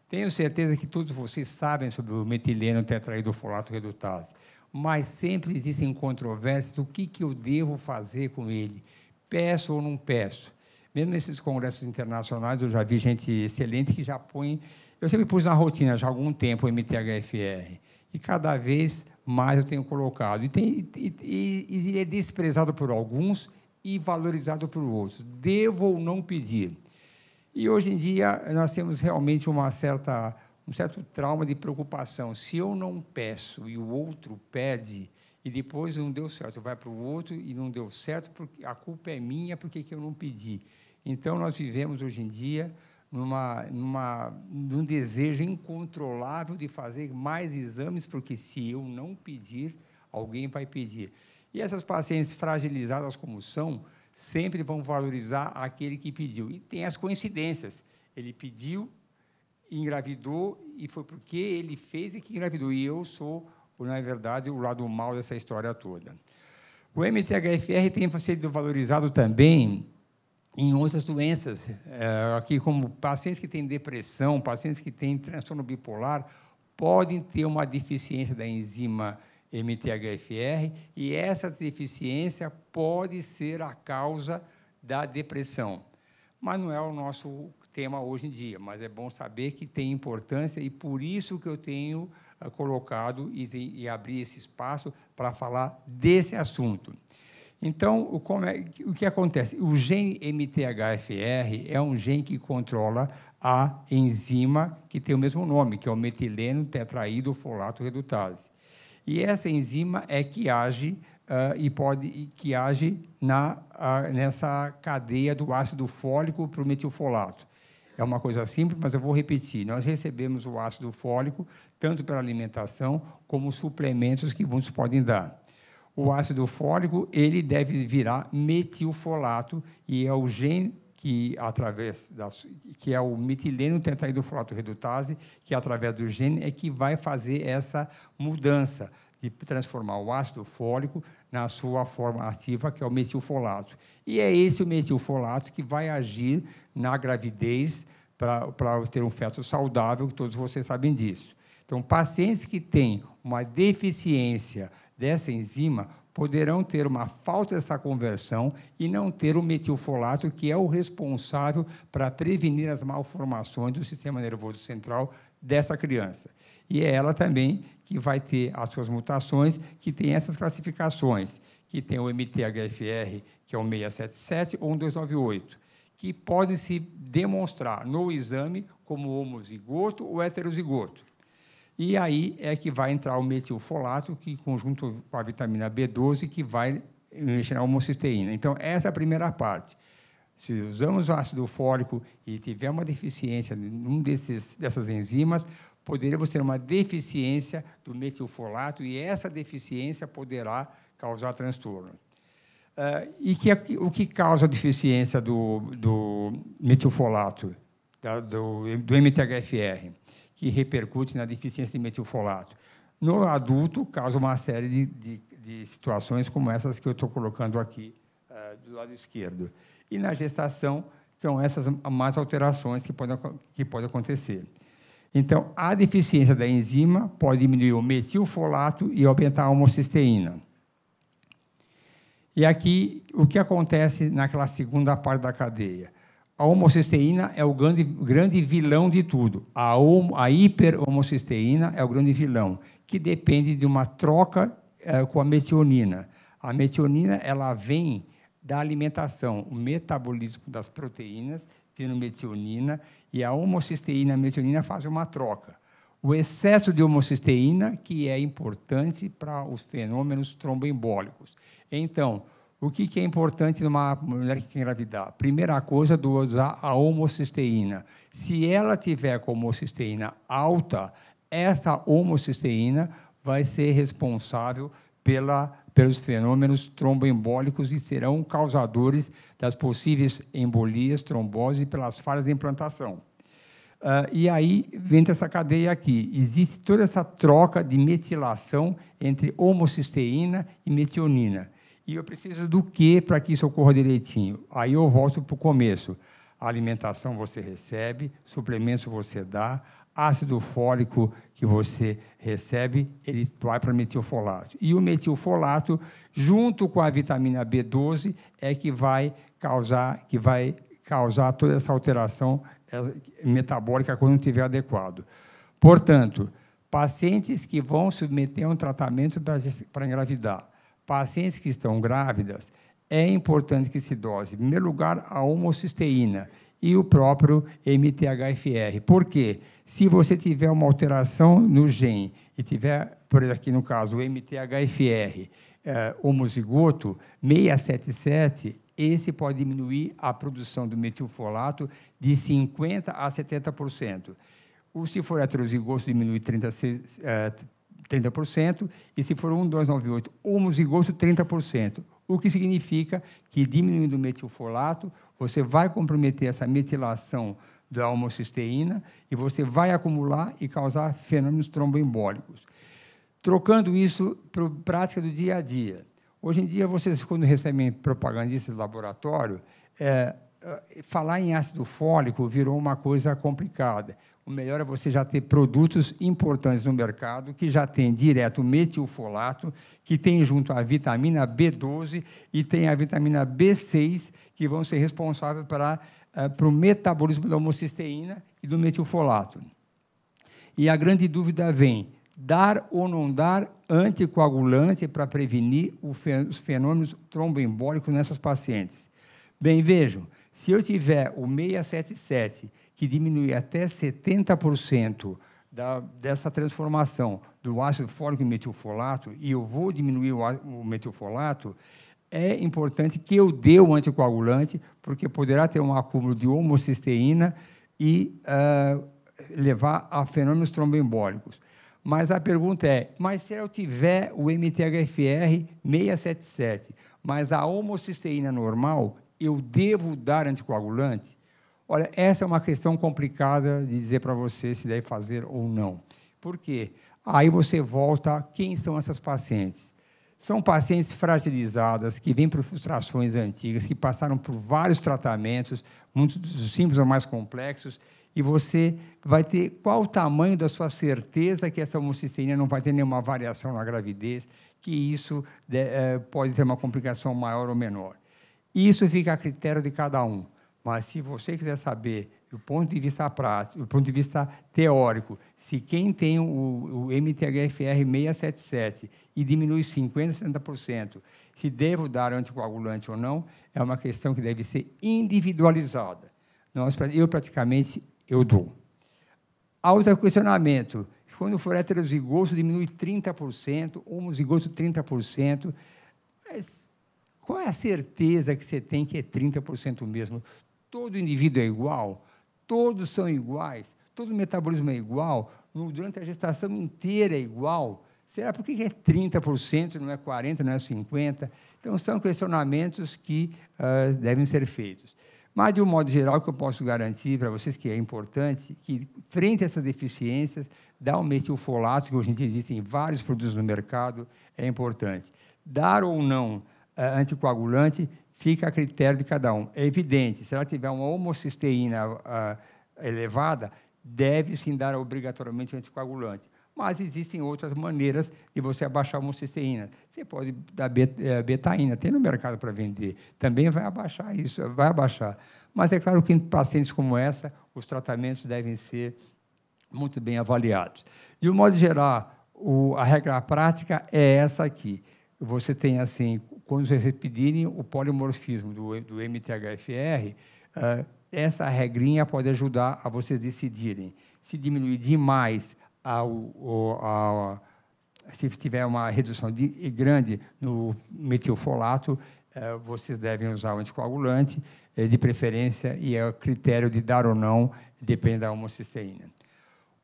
Tenho certeza que todos vocês sabem sobre o metileno tetraidrofolato redutase, mas sempre existem controvérsias do que eu devo fazer com ele. Peço ou não peço? Mesmo nesses congressos internacionais, eu já vi gente excelente que já põe Eu sempre pus na rotina já há algum tempo o MTHFR, e cada vez mais eu tenho colocado. E é desprezado por alguns e valorizado por outros. Devo ou não pedir? E, hoje em dia, nós temos realmente um certo trauma de preocupação. Se eu não peço e o outro pede, e depois não deu certo, vai para o outro e não deu certo, porque a culpa é minha, porque que eu não pedi. Então, nós vivemos, hoje em dia, num desejo incontrolável de fazer mais exames, porque, se eu não pedir, alguém vai pedir. E essas pacientes fragilizadas como são, sempre vão valorizar aquele que pediu. E tem as coincidências. Ele pediu, engravidou, e foi porque ele fez e que engravidou. E eu sou, na verdade, o lado mal dessa história toda. O MTHFR tem sido valorizado também em outras doenças, aqui como pacientes que têm depressão, pacientes que têm transtorno bipolar, podem ter uma deficiência da enzima MTHFR, e essa deficiência pode ser a causa da depressão. Mas não é o nosso tema hoje em dia, mas é bom saber que tem importância, e por isso que eu tenho colocado e abrir esse espaço para falar desse assunto. Então, o que acontece? O gene MTHFR é um gene que controla a enzima que tem o mesmo nome, que é o metileno tetraído folato redutase. E essa enzima é que age nessa cadeia do ácido fólico para o metilfolato. É uma coisa simples, mas eu vou repetir. Nós recebemos o ácido fólico tanto pela alimentação como suplementos que muitos podem dar. O ácido fólico ele deve virar metilfolato, e é o gene que é o metileno tetraidrofolato redutase, que através do gene é que vai fazer essa mudança de transformar o ácido fólico na sua forma ativa, que é o metilfolato. E é esse o metilfolato que vai agir na gravidez para ter um feto saudável, que todos vocês sabem disso. Então, pacientes que têm uma deficiência dessa enzima poderão ter uma falta dessa conversão e não ter o metilfolato, que é o responsável para prevenir as malformações do sistema nervoso central dessa criança. E é ela também que vai ter as suas mutações, que tem essas classificações, que tem o MTHFR, que é o 677 ou o 298, que podem se demonstrar no exame como homozigoto ou heterozigoto. E aí é que vai entrar o metilfolato, que, conjunto com a vitamina B12, que vai mexer na homocisteína. Então, essa é a primeira parte. Se usamos o ácido fólico e tiver uma deficiência em dessas enzimas, poderíamos ter uma deficiência do metilfolato, e essa deficiência poderá causar transtorno. O que causa a deficiência do metilfolato, do MTHFR? Que repercute na deficiência de metilfolato. No adulto, causa uma série de situações como essas que eu estou colocando aqui do lado esquerdo. E na gestação, são essas mais alterações que podem acontecer. Então, a deficiência da enzima pode diminuir o metilfolato e aumentar a homocisteína. E aqui, o que acontece naquela segunda parte da cadeia? A homocisteína é o grande vilão de tudo. A hiperhomocisteína é o grande vilão, que depende de uma troca com a metionina. A metionina ela vem da alimentação, o metabolismo das proteínas, tendo metionina, e a homocisteína e a metionina fazem uma troca. O excesso de homocisteína, que é importante para os fenômenos tromboembólicos. Então, o que é importante numa mulher que quer engravidar? Primeira coisa, usar a homocisteína. Se ela tiver com homocisteína alta, essa homocisteína vai ser responsável pelos fenômenos tromboembólicos e serão causadores das possíveis embolias, trombose e pelas falhas de implantação. E aí vem essa cadeia aqui. Existe toda essa troca de metilação entre homocisteína e metionina. E eu preciso do quê para que isso ocorra direitinho? Aí eu volto para o começo. A alimentação você recebe, suplementos você dá, ácido fólico que você recebe, ele vai para o metilfolato. E o metilfolato, junto com a vitamina B12, é que vai causar toda essa alteração metabólica quando não estiver adequado. Portanto, pacientes que vão submeter a um tratamento para engravidar, pacientes que estão grávidas, é importante que se dose, em primeiro lugar, a homocisteína e o próprio MTHFR. Por quê? Se você tiver uma alteração no gene e tiver, por aqui no caso, o MTHFR homozigoto 677, esse pode diminuir a produção do metilfolato de 50% a 70%. Se for heterozigoto, diminui 30%, e se for 1298 homozigoto, 30%. O que significa que, diminuindo o metilfolato, você vai comprometer essa metilação da homocisteína e você vai acumular e causar fenômenos tromboembólicos. Trocando isso para a prática do dia a dia. Hoje em dia, vocês, quando recebem propagandistas de laboratório, falar em ácido fólico virou uma coisa complicada. O melhor é você já ter produtos importantes no mercado, que já tem direto metilfolato, que tem junto a vitamina B12 e tem a vitamina B6, que vão ser responsáveis para o metabolismo da homocisteína e do metilfolato. E a grande dúvida vem: dar ou não dar anticoagulante para prevenir os fenômenos tromboembólicos nessas pacientes? Bem, vejam, se eu tiver o 677, que diminui até 70% dessa transformação do ácido fólico em metilfolato, e eu vou diminuir o metilfolato, é importante que eu dê o anticoagulante, porque poderá ter um acúmulo de homocisteína e levar a fenômenos tromboembólicos. Mas a pergunta é, mas se eu tiver o MTHFR 677, mas a homocisteína normal, eu devo dar anticoagulante? Olha, essa é uma questão complicada de dizer para você se deve fazer ou não. Por quê? Aí você volta a quem são essas pacientes. São pacientes fragilizadas, que vêm por frustrações antigas, que passaram por vários tratamentos, muitos simples ou mais complexos, e você vai ter qual o tamanho da sua certeza que essa homocisteína não vai ter nenhuma variação na gravidez, que isso pode ter uma complicação maior ou menor. Isso fica a critério de cada um. Mas, se você quiser saber, do ponto de vista prático, do ponto de vista teórico, se quem tem o MTHFR 677 e diminui 50%, 60%, se devo dar anticoagulante ou não, é uma questão que deve ser individualizada. Eu, praticamente, eu dou. Outro questionamento: quando for heterozigoto, diminui 30%, homozigoto 30%. Mas qual é a certeza que você tem que é 30% mesmo? Todo indivíduo é igual? Todos são iguais? Todo metabolismo é igual? Durante a gestação inteira é igual? Será por que é 30%, não é 40%, não é 50%? Então, são questionamentos que devem ser feitos. Mas, de um modo geral, o que eu posso garantir para vocês que é importante, que, frente a essas deficiências, dar o metilfolato, que hoje em dia existem vários produtos no mercado, é importante. Dar ou não anticoagulante fica a critério de cada um. É evidente, se ela tiver uma homocisteína elevada, deve sim dar obrigatoriamente anticoagulante. Mas existem outras maneiras de você abaixar a homocisteína. Você pode dar betaína, tem no mercado para vender. Também vai abaixar isso, vai abaixar. Mas é claro que em pacientes como essa, os tratamentos devem ser muito bem avaliados. De um modo geral, a regra prática é essa aqui. Você tem, assim, quando vocês pedirem o polimorfismo do MTHFR, essa regrinha pode ajudar a vocês decidirem. Se diminuir demais, se tiver uma redução grande no metilfolato, vocês devem usar o anticoagulante, de preferência, e é o critério de dar ou não, depende da homocisteína.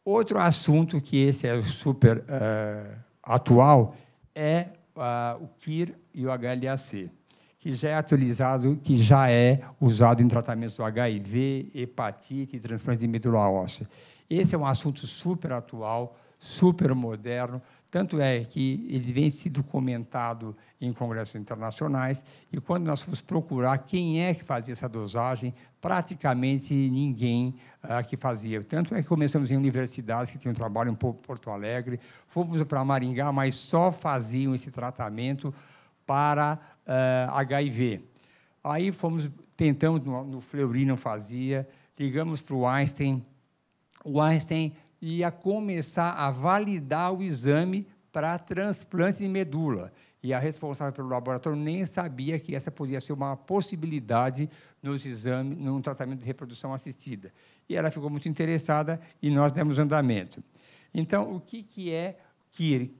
Outro assunto, que esse é super atual, é o KIR e o HLA-C, que já é atualizado, que já é usado em tratamentos do HIV, hepatite e transplante de medula óssea. Esse é um assunto super atual, super moderno, tanto é que ele vem sido comentado em congressos internacionais, e quando nós fomos procurar quem é que fazia essa dosagem, praticamente ninguém que fazia. Tanto é que começamos em universidades que tinham trabalho em Porto Alegre, fomos para Maringá, mas só faziam esse tratamento para HIV. Aí tentamos, no Fleury não fazia, ligamos para o Einstein ia começar a validar o exame para transplante de medula. E a responsável pelo laboratório nem sabia que essa podia ser uma possibilidade nos exames, num tratamento de reprodução assistida. E ela ficou muito interessada e nós demos andamento. Então, o que é KIR?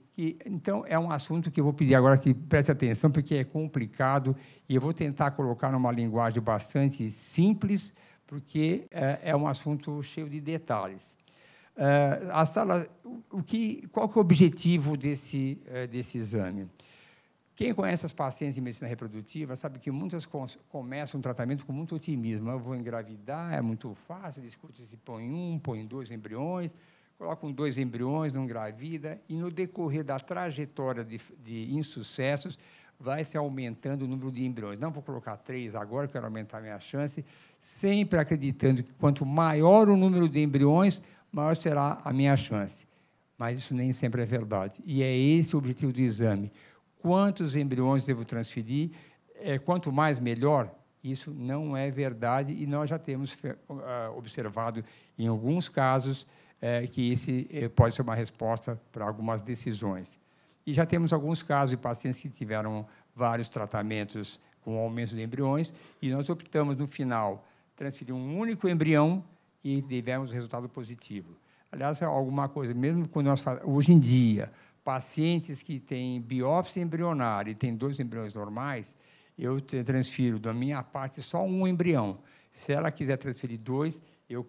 Então, é um assunto que eu vou pedir agora que preste atenção, porque é complicado, e eu vou tentar colocar numa linguagem bastante simples, porque é um assunto cheio de detalhes. Qual que é o objetivo desse exame? Quem conhece as pacientes em medicina reprodutiva sabe que muitas começam um tratamento com muito otimismo. Eu vou engravidar, é muito fácil, discute se põe 2 embriões, colocam 2 embriões, não engravida, e no decorrer da trajetória de insucessos, vai se aumentando o número de embriões. Não vou colocar 3 agora, quero aumentar a minha chance, sempre acreditando que quanto maior o número de embriões, maior será a minha chance. Mas isso nem sempre é verdade. E é esse o objetivo do exame. Quantos embriões devo transferir? Quanto mais, melhor? Isso não é verdade, e nós já temos observado, em alguns casos, que esse pode ser uma resposta para algumas decisões. E já temos alguns casos de pacientes que tiveram vários tratamentos com aumento de embriões, e nós optamos, no final, transferir um único embrião e tivemos resultado positivo. Aliás, é alguma coisa, mesmo quando hoje em dia, pacientes que têm biópsia embrionária e têm 2 embriões normais, eu transfiro da minha parte só um embrião. Se ela quiser transferir 2, eu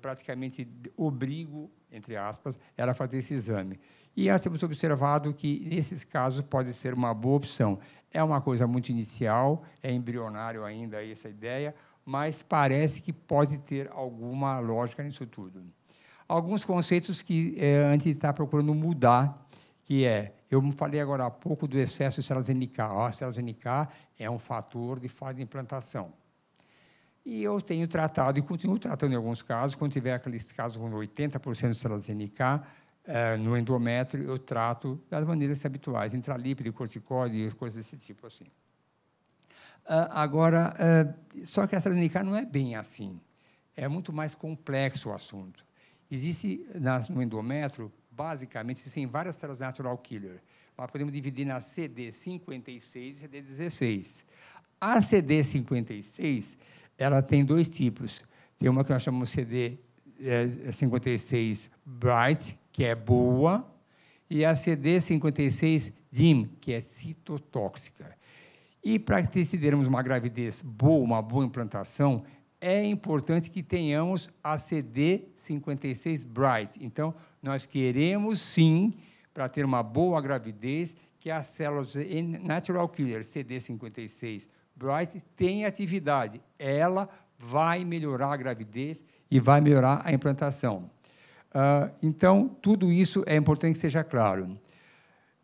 praticamente obrigo, entre aspas, ela a fazer esse exame. E nós temos observado que, nesses casos, pode ser uma boa opção. É uma coisa muito inicial, é embrionário ainda essa ideia, mas parece que pode ter alguma lógica nisso tudo. Alguns conceitos que a gente está procurando mudar, que eu falei agora há pouco do excesso de células NK. As células NK é um fator de falha de implantação. E eu tenho tratado, e continuo tratando em alguns casos, quando tiver aqueles casos com 80% de células NK no endométrio, eu trato das maneiras habituais, intralípide, corticóide, coisas desse tipo assim. Só que a célula NK não é bem assim. É muito mais complexo o assunto. Existe no endométrio, basicamente, existem várias células natural killer. Nós podemos dividir na CD56 e CD16. A CD56, ela tem 2 tipos. Tem uma que nós chamamos CD56 bright, que é boa, e a CD56 dim, que é citotóxica. E para decidirmos uma gravidez boa, uma boa implantação, é importante que tenhamos a CD56 bright. Então, nós queremos, sim, para ter uma boa gravidez, que as células natural killer CD56 bright tenha atividade. Ela vai melhorar a gravidez e vai melhorar a implantação. Então, tudo isso é importante que seja claro.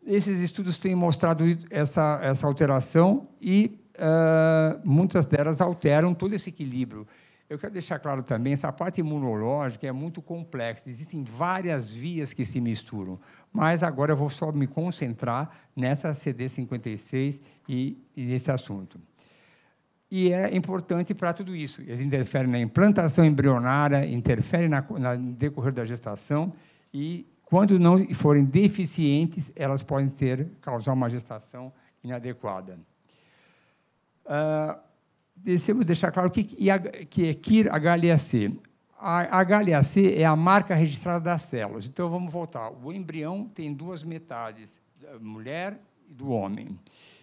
Esses estudos têm mostrado essa alteração e muitas delas alteram todo esse equilíbrio. Eu quero deixar claro também, essa parte imunológica é muito complexa, existem várias vias que se misturam, mas agora eu vou só me concentrar nessa CD56 e nesse assunto. E é importante para tudo isso. Eles interferem na implantação embrionária, interferem no decorrer da gestação e, quando não forem deficientes, elas podem causar uma gestação inadequada. Devemos deixar claro que é KIR-HLA-C. A HLA-C é a marca registrada das células. Então, vamos voltar. O embrião tem 2 metades, da mulher e do homem.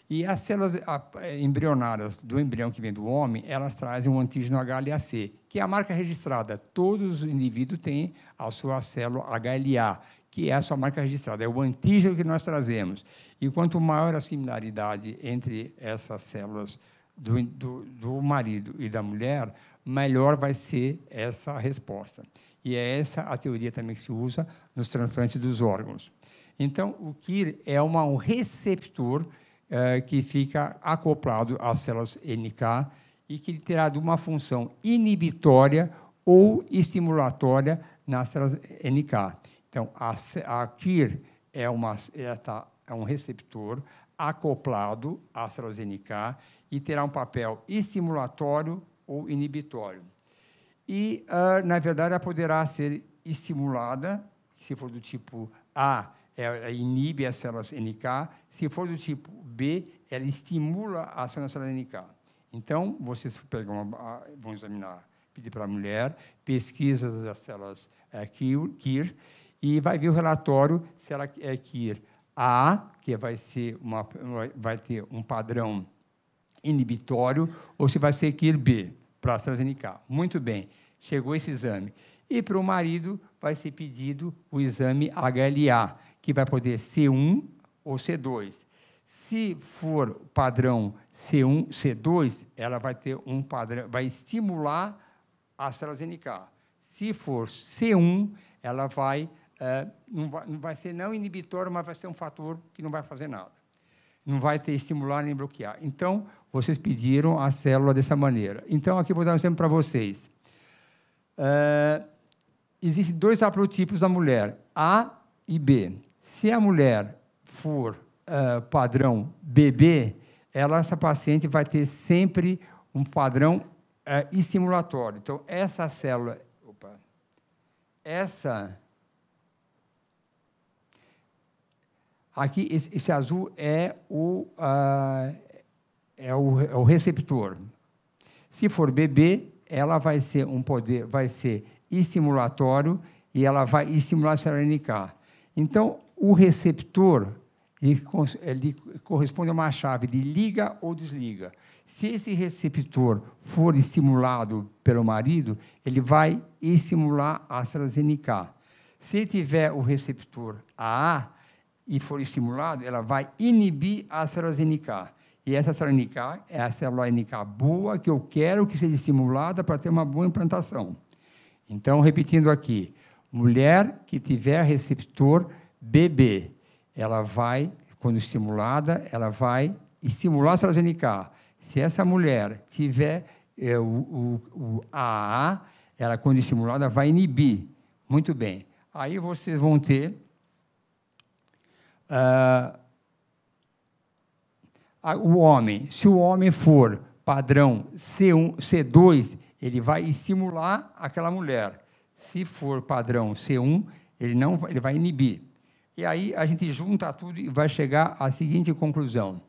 E as células embrionárias do embrião que vem do homem, elas trazem um antígeno HLA-C, que é a marca registrada. Todos os indivíduos têm a sua célula HLA, que é a sua marca registrada, é o antígeno que nós trazemos. E quanto maior a similaridade entre essas células do marido e da mulher, melhor vai ser essa resposta. E é essa a teoria também que se usa nos transplantes dos órgãos. Então, o KIR é um receptor que fica acoplado às células NK e que terá uma função inibitória ou estimulatória nas células NK. Então, a KIR é um receptor acoplado às células NK e terá um papel estimulatório ou inibitório. E, na verdade, ela poderá ser estimulada, se for do tipo A, ela inibe as células NK, se for do tipo B, ela estimula a célula NK. Então, vocês vão examinar, pedir para a mulher, pesquisa das células KIR, e vai ver o relatório se ela é KIR A, que vai ter um padrão inibitório, ou se vai ser KIR B, para a célula NK. Muito bem, chegou esse exame. E para o marido vai ser pedido o exame HLA, que vai poder C1 ou C2. Se for padrão C1, C2, ela vai ter um padrão, vai estimular as células NK. Se for C1, ela não vai ser não inibitório, mas vai ser um fator que não vai fazer nada. Não vai ter estimular nem bloquear. Então, vocês pediram a célula dessa maneira. Então, aqui vou dar um exemplo para vocês. Existem 2 haplotipos da mulher, A e B. Se a mulher for padrão BB, essa paciente vai ter sempre um padrão estimulatório. Então, essa célula... Aqui, esse azul é o receptor. Se for BB, ela vai ser vai ser estimulatório e ela vai estimular a célula NK. Então, o receptor ele corresponde a uma chave de liga ou desliga. Se esse receptor for estimulado pelo marido, ele vai estimular as células NK. Se tiver o receptor AA e for estimulado, ela vai inibir as células NK. E essa célula NK é a célula NK boa que eu quero que seja estimulada para ter uma boa implantação. Então, repetindo aqui, mulher que tiver receptor BB, ela vai, quando estimulada, ela vai estimular as células NK. Se essa mulher tiver o AA, ela, quando estimulada, vai inibir. Muito bem. Aí vocês vão ter o homem. Se o homem for padrão C1, C2, ele vai estimular aquela mulher. Se for padrão C1, ele vai inibir. E aí a gente junta tudo e vai chegar à seguinte conclusão.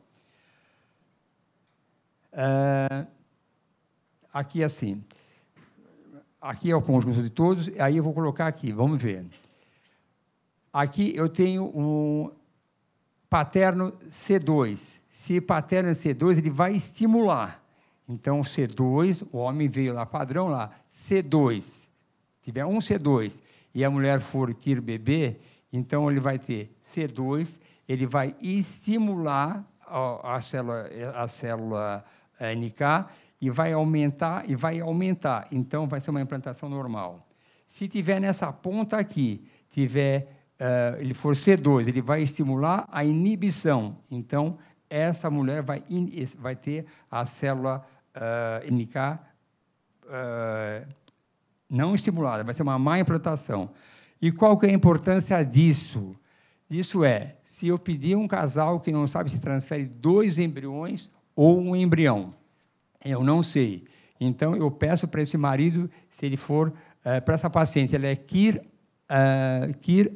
Aqui assim. Aqui é o conjunto de todos, aí eu vou colocar aqui, vamos ver. Aqui eu tenho um paterno C2. Se paterno C2, ele vai estimular. Então, C2, o homem veio lá, padrão lá, C2. Tiver um C2 e a mulher for KIR BB, então ele vai ter C2, ele vai estimular a célula NK e vai aumentar, Então, vai ser uma implantação normal. Se tiver nessa ponta aqui, ele for C2, ele vai estimular a inibição. Então, essa mulher vai ter a célula NK não estimulada, vai ser uma má implantação. E qual que é a importância disso? Isso se eu pedir um casal que não sabe se transfere 2 embriões ou um embrião, eu não sei. Então, eu peço para esse marido, se ele for, para essa paciente, ela é KIR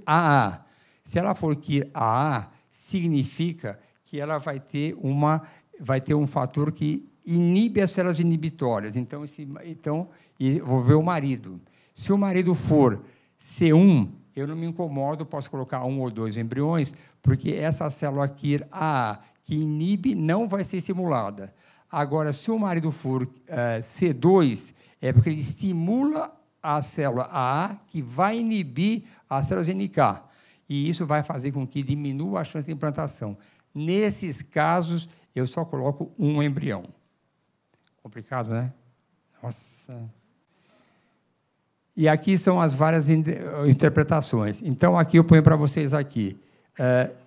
AA. Se ela for KIR AA, significa que ela vai ter um fator que inibe as células inibitórias. Então, eu vou ver o marido. Se o marido for C1, eu não me incomodo, posso colocar 1 ou 2 embriões, porque essa célula KIR AA, que inibe, não vai ser estimulada. Agora, se o marido for C2, é porque ele estimula a célula AA, que vai inibir as células NK. E isso vai fazer com que diminua a chance de implantação. Nesses casos, eu só coloco um embrião. Complicado, né? Nossa. E aqui são as várias interpretações. Então, aqui eu ponho para vocês aqui.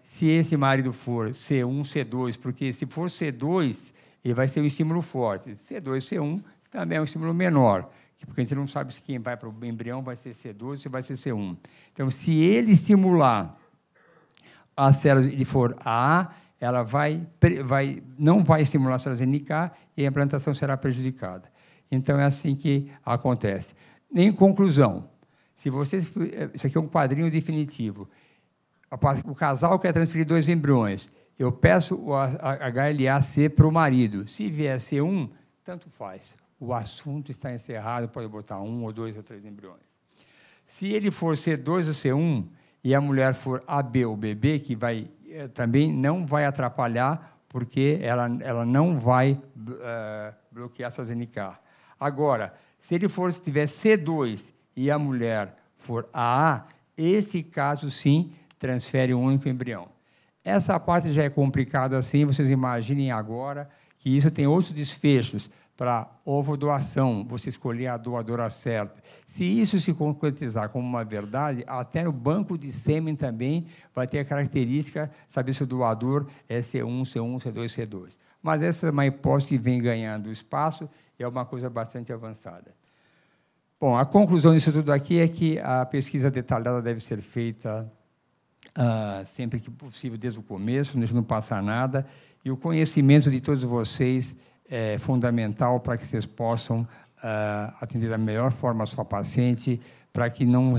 Se esse marido for C1, C2, porque se for C2, ele vai ser um estímulo forte. C2, C1 também é um estímulo menor, porque a gente não sabe se quem vai para o embrião vai ser C2 ou se vai ser C1. Então, se ele estimular a célula, ele for AA, ela não vai estimular as células NK e a implantação será prejudicada. Então, é assim que acontece. Em conclusão, se vocês, isso aqui é um quadrinho definitivo. O casal quer transferir 2 embriões. Eu peço o HLA-C para o marido. Se vier C1, tanto faz. O assunto está encerrado, pode botar 1 ou 2 ou 3 embriões. Se ele for C2 ou C1 e a mulher for AB ou BB, que também não vai atrapalhar, porque ela não vai bloquear suas NK. Agora, se ele tiver C2 e a mulher for AA, esse caso, sim, transfere um único embrião. Essa parte já é complicada assim, vocês imaginem agora que isso tem outros desfechos para ovodoação, você escolher a doadora certa. Se isso se concretizar como uma verdade, até no banco de sêmen também vai ter a característica, saber se o doador é C1, C1, C2, C2. Mas essa é uma hipótese que vem ganhando espaço e é uma coisa bastante avançada. Bom, a conclusão disso tudo aqui é que a pesquisa detalhada deve ser feita sempre que possível, desde o começo, não passar nada, e o conhecimento de todos vocês é fundamental para que vocês possam atender da melhor forma a sua paciente, para que não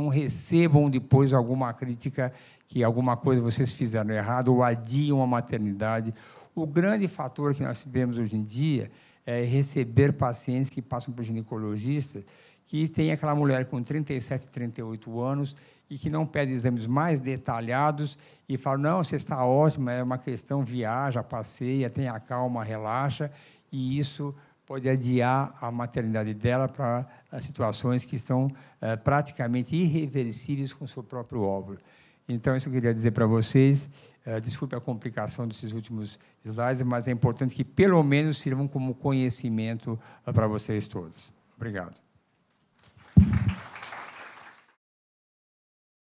recebam depois alguma crítica que alguma coisa vocês fizeram errado ou adiam a maternidade. O grande fator que nós vemos hoje em dia é receber pacientes que passam por ginecologista, que tem aquela mulher com 37, 38 anos e que não pede exames mais detalhados e fala, não, você está ótima, é uma questão, viaja, passeia, tenha calma, relaxa, e isso pode adiar a maternidade dela para situações que são praticamente irreversíveis com o seu próprio óvulo. Então, isso eu queria dizer para vocês. Desculpe a complicação desses últimos slides, mas é importante que, pelo menos, sirvam como conhecimento para vocês todos. Obrigado.